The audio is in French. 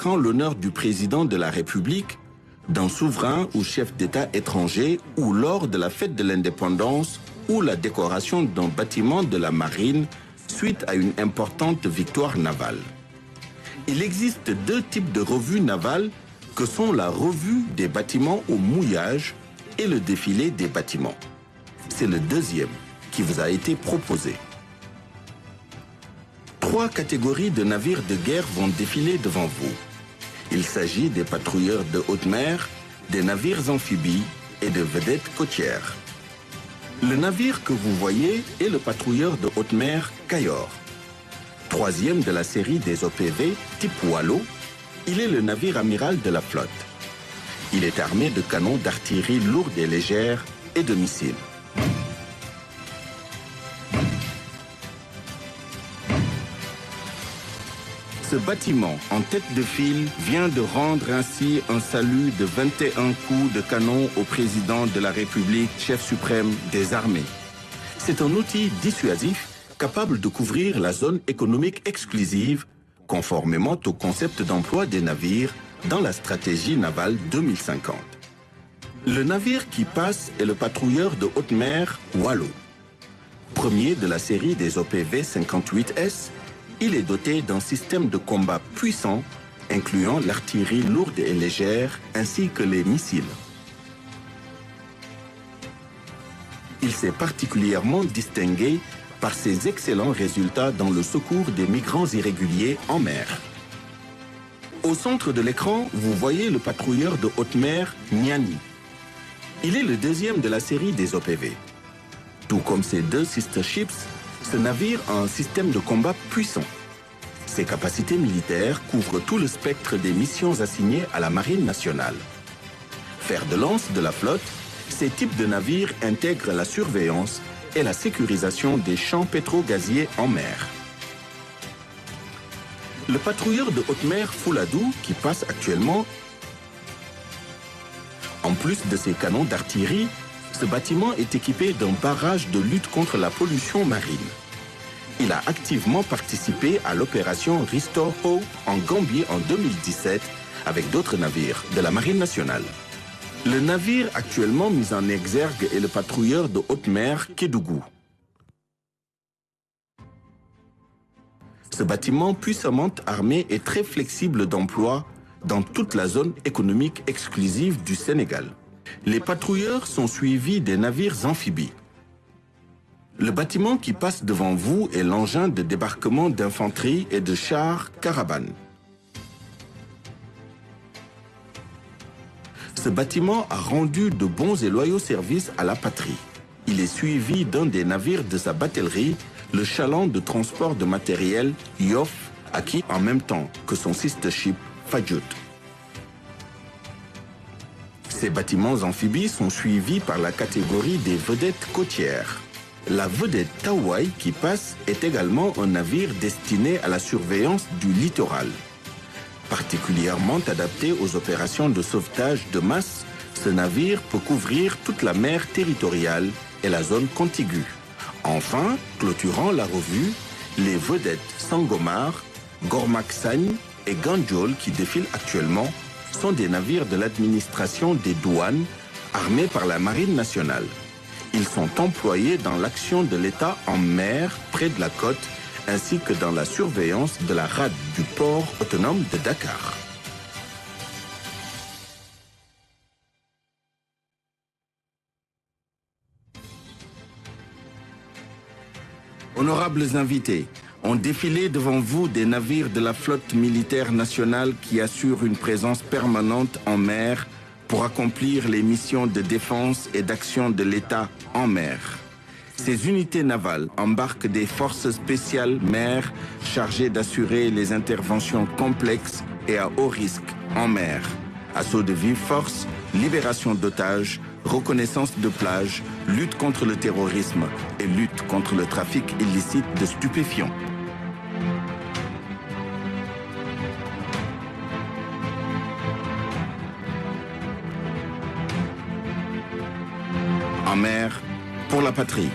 marquant l'honneur du président de la République, d'un souverain ou chef d'État étranger ou lors de la fête de l'indépendance ou la décoration d'un bâtiment de la marine suite à une importante victoire navale. Il existe deux types de revues navales que sont la revue des bâtiments au mouillage et le défilé des bâtiments. C'est le deuxième qui vous a été proposé. 3 catégories de navires de guerre vont défiler devant vous. Il s'agit des patrouilleurs de haute mer, des navires amphibies et de vedettes côtières. Le navire que vous voyez est le patrouilleur de haute mer Cayor. 3e de la série des OPV type Wallo, il est le navire amiral de la flotte. Il est armé de canons d'artillerie lourde et légère et de missiles. Ce bâtiment en tête de file vient de rendre ainsi un salut de 21 coups de canon au président de la République, chef suprême des armées. C'est un outil dissuasif capable de couvrir la zone économique exclusive, conformément au concept d'emploi des navires dans la stratégie navale 2050. Le navire qui passe est le patrouilleur de haute mer Wallo. Premier de la série des OPV 58S, il est doté d'un système de combat puissant, incluant l'artillerie lourde et légère, ainsi que les missiles. Il s'est particulièrement distingué par ses excellents résultats dans le secours des migrants irréguliers en mer. Au centre de l'écran, vous voyez le patrouilleur de haute mer Nyani. Il est le deuxième de la série des OPV. Tout comme ses 2 sister ships, ce navire a un système de combat puissant. Ses capacités militaires couvrent tout le spectre des missions assignées à la Marine nationale. Fer de lance de la flotte, ces types de navires intègrent la surveillance et la sécurisation des champs pétro-gaziers en mer. Le patrouilleur de haute mer Fouladou, qui passe actuellement, en plus de ses canons d'artillerie, ce bâtiment est équipé d'un barrage de lutte contre la pollution marine. Il a activement participé à l'opération Restore Hope en Gambie en 2017 avec d'autres navires de la Marine nationale. Le navire actuellement mis en exergue est le patrouilleur de haute mer Kédougou. Ce bâtiment puissamment armé est très flexible d'emploi dans toute la zone économique exclusive du Sénégal. Les patrouilleurs sont suivis des navires amphibies. Le bâtiment qui passe devant vous est l'engin de débarquement d'infanterie et de chars Caravan. Ce bâtiment a rendu de bons et loyaux services à la patrie. Il est suivi d'un des navires de sa batellerie, le chaland de transport de matériel Yoff, acquis en même temps que son sister ship Fadjout. Ces bâtiments amphibies sont suivis par la catégorie des vedettes côtières. La vedette Tawai qui passe est également un navire destiné à la surveillance du littoral. Particulièrement adapté aux opérations de sauvetage de masse, ce navire peut couvrir toute la mer territoriale et la zone contiguë. Enfin, clôturant la revue, les vedettes Sangomar, Gormak Sagne et Ganjol qui défilent actuellement sont des navires de l'administration des douanes armés par la Marine nationale. Ils sont employés dans l'action de l'État en mer près de la côte ainsi que dans la surveillance de la rade du port autonome de Dakar. Honorables invités, ont défilé devant vous des navires de la flotte militaire nationale qui assurent une présence permanente en mer pour accomplir les missions de défense et d'action de l'État en mer. Ces unités navales embarquent des forces spéciales mer chargées d'assurer les interventions complexes et à haut risque en mer. Assaut de vive force, libération d'otages, reconnaissance de plage, lutte contre le terrorisme et lutte contre le trafic illicite de stupéfiants. En mer, pour la patrie.